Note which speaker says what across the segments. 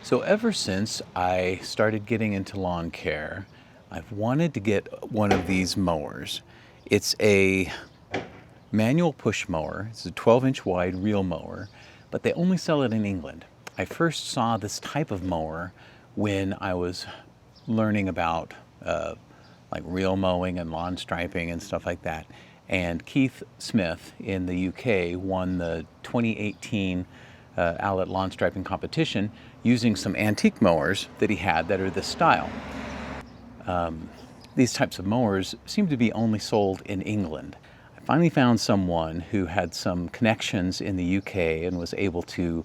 Speaker 1: So ever since I started getting into lawn care, I've wanted to get one of these mowers. It's a manual push mower. It's a 12-inch wide reel mower, but they only sell it in England. I first saw this type of mower when I was learning about like reel mowing and lawn striping and stuff like that. And Keith Smith in the UK won the 2018 Allett Lawn Striping Competition using some antique mowers that he had that are this style. These types of mowers seem to be only sold in England. I finally found someone who had some connections in the UK and was able to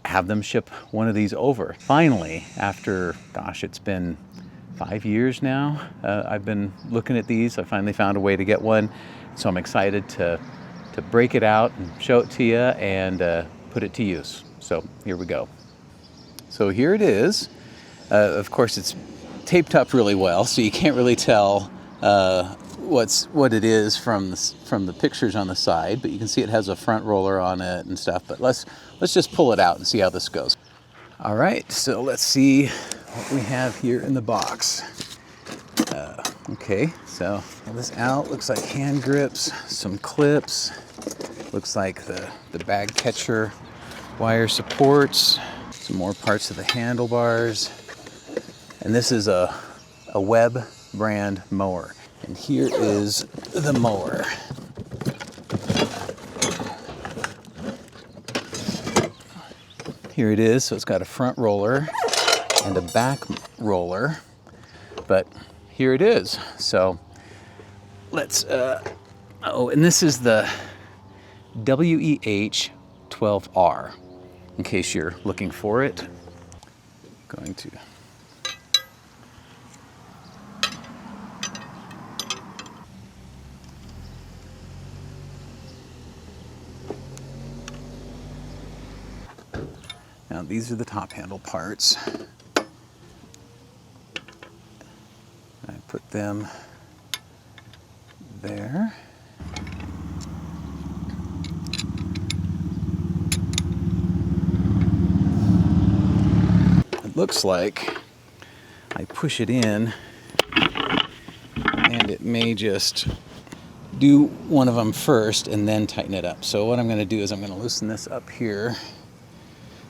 Speaker 1: have them ship one of these over. Finally, after, gosh, it's been 5 years now, I've been looking at these. I finally found a way to get one. So I'm excited to break it out and show it to you and put it to use. So here we go. So here it is. Of course, it's taped up really well, so you can't really tell what it is from the pictures on the side. But you can see it has a front roller on it and stuff. But let's just pull it out and see how this goes. All right, so let's see what we have here in the box. Okay, so pull this out. Looks like hand grips, some clips. Looks like the bag catcher wire supports, some more parts of the handlebars. And this is a Webb brand mower. And here is the mower. Here it is. So it's got a front roller and a back roller, but here it is. So let's, and this is the WEH12R, in case you're looking for it. Going to now, these are the top handle parts. I put them there. It looks like I push it in and it may just do one of them first and then tighten it up. So what I'm going to do is I'm going to loosen this up here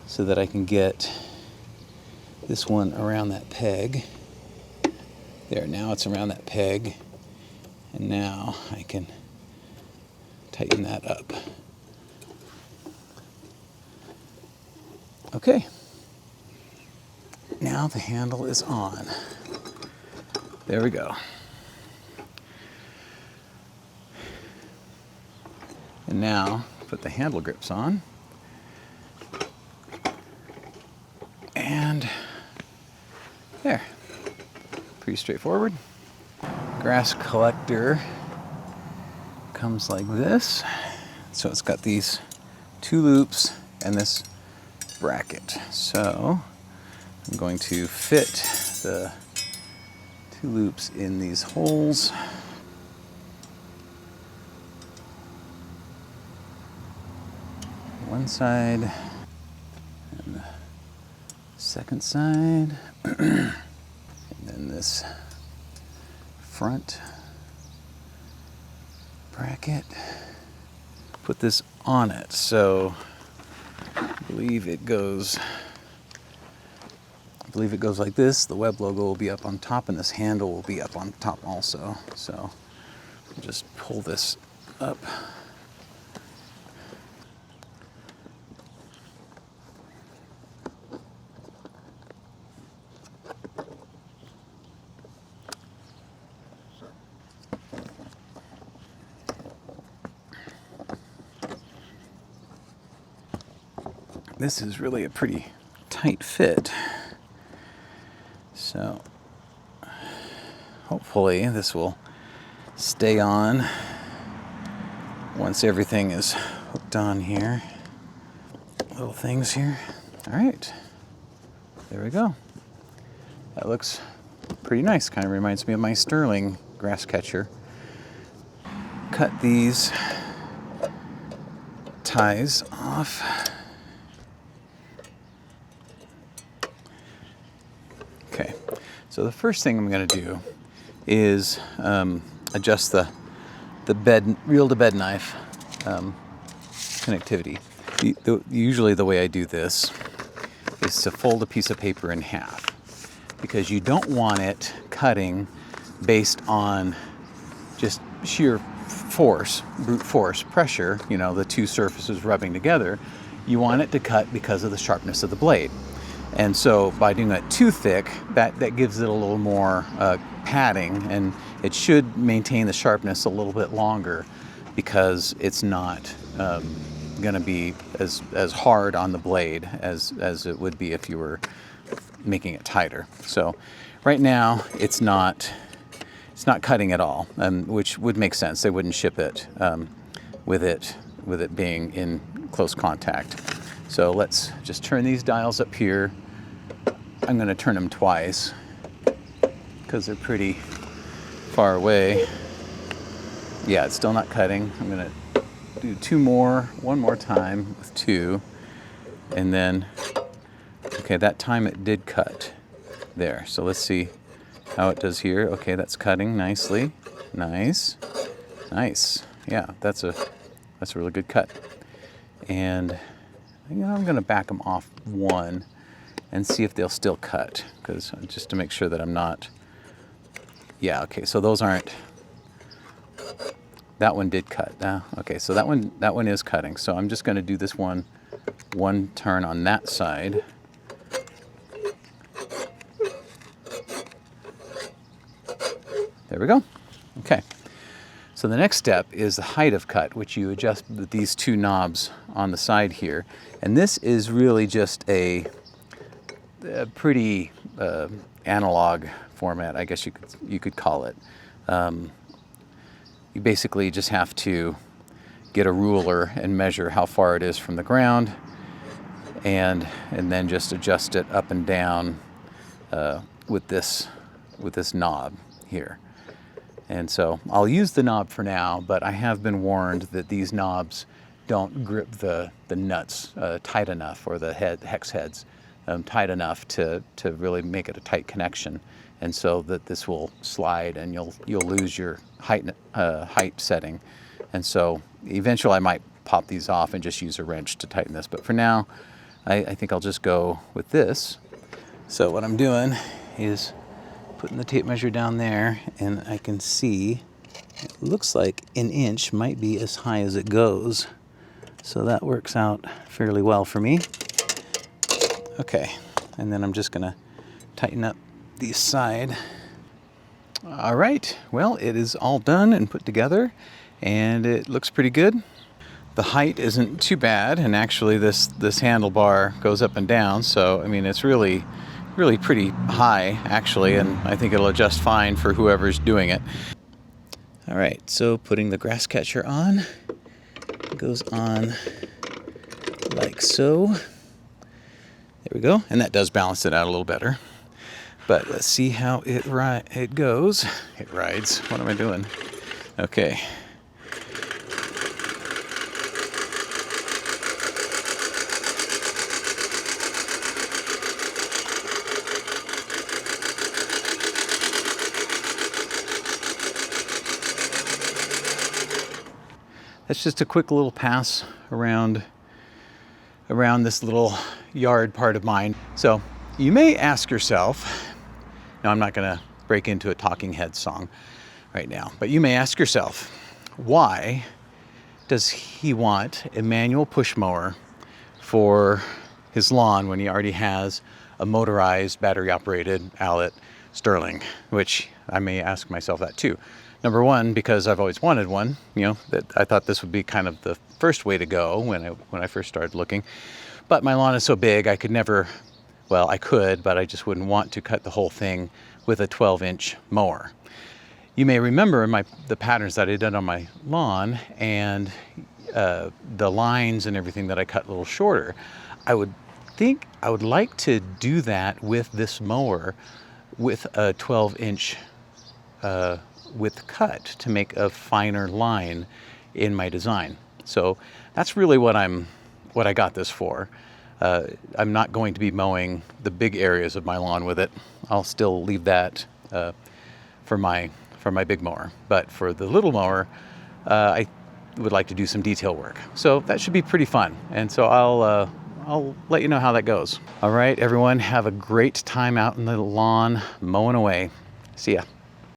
Speaker 1: so that I can get this one around that peg. There, now it's around that peg, and now I can tighten that up. Okay, now the handle is on. There we go. And now put the handle grips on. And there. Pretty straightforward. Grass collector comes like this. So it's got these two loops and this bracket. So I'm going to fit the two loops in these holes. One side and the second side. And then this front bracket, put this on it. So I believe it goes like this. The Webb logo will be up on top and this handle will be up on top also. So I'll just pull this up. This is really a pretty tight fit. So hopefully this will stay on once everything is hooked on here. Little things here. All right, there we go. That looks pretty nice. Kind of reminds me of my Sterling grass catcher. Cut these ties off. So the first thing I'm going to do is adjust the reel-to-bedknife connectivity. Usually the way I do this is to fold a piece of paper in half, because you don't want it cutting based on just sheer force, brute force, pressure, you know, the two surfaces rubbing together. You want it to cut because of the sharpness of the blade. And so by doing it too thick, that gives it a little more padding, and it should maintain the sharpness a little bit longer, because it's not going to be as hard on the blade as it would be if you were making it tighter. So right now it's not cutting at all, which would make sense. They wouldn't ship it with it being in close contact. So let's just turn these dials up here. I'm going to turn them twice because they're pretty far away. Yeah, it's still not cutting. I'm going to do one more time with 2, and then, okay, that time it did cut there. So let's see how it does here. Okay, that's cutting nicely. Nice. Yeah, that's a really good cut. And you know, I'm going to back them off 1 and see if they'll still cut, because just to make sure that I'm not. Yeah, okay, so those aren't. That one did cut. Okay, so that one is cutting. So I'm just going to do this one turn on that side. There we go. Okay. So the next step is the height of cut, which you adjust with these 2 knobs on the side here. And this is really just a pretty analog format, I guess you could call it. You basically just have to get a ruler and measure how far it is from the ground, and then just adjust it up and down with this knob here. And so I'll use the knob for now, but I have been warned that these knobs don't grip the nuts tight enough, or the hex heads tight enough to really make it a tight connection, and so that this will slide and you'll lose your height setting. And so eventually I might pop these off and just use a wrench to tighten this, but for now I think I'll just go with this. So what I'm doing is putting the tape measure down there, and I can see it looks like 1 inch might be as high as it goes. So that works out fairly well for me. Okay, and then I'm just gonna tighten up the side. All right, well, it is all done and put together, and it looks pretty good. The height isn't too bad, and actually this handlebar goes up and down, so I mean it's really pretty high actually, and I think it'll adjust fine for whoever's doing it. All right, so putting the grass catcher on, it goes on like so. There we go, and that does balance it out a little better. But let's see how it goes. It rides. What am I doing? Okay. That's just a quick little pass around this little yard part of mine. So you may ask yourself, now I'm not going to break into a Talking Heads song right now, but you may ask yourself, why does he want a manual push mower for his lawn when he already has a motorized battery operated Allett Sterling? Which I may ask myself that too. Number one, because I've always wanted one, you know, that I thought this would be kind of the first way to go when I first started looking. But my lawn is so big, I could never, well, I could, but I just wouldn't want to cut the whole thing with a 12-inch mower. You may remember the patterns that I did on my lawn, and the lines and everything that I cut a little shorter. I would like to do that with this mower with a 12-inch width cut to make a finer line in my design. So that's really what I got this for. I'm not going to be mowing the big areas of my lawn with it. I'll still leave that for my big mower. But for the little mower, I would like to do some detail work. So that should be pretty fun. And so I'll let you know how that goes. All right, everyone, have a great time out in the lawn mowing away. See ya.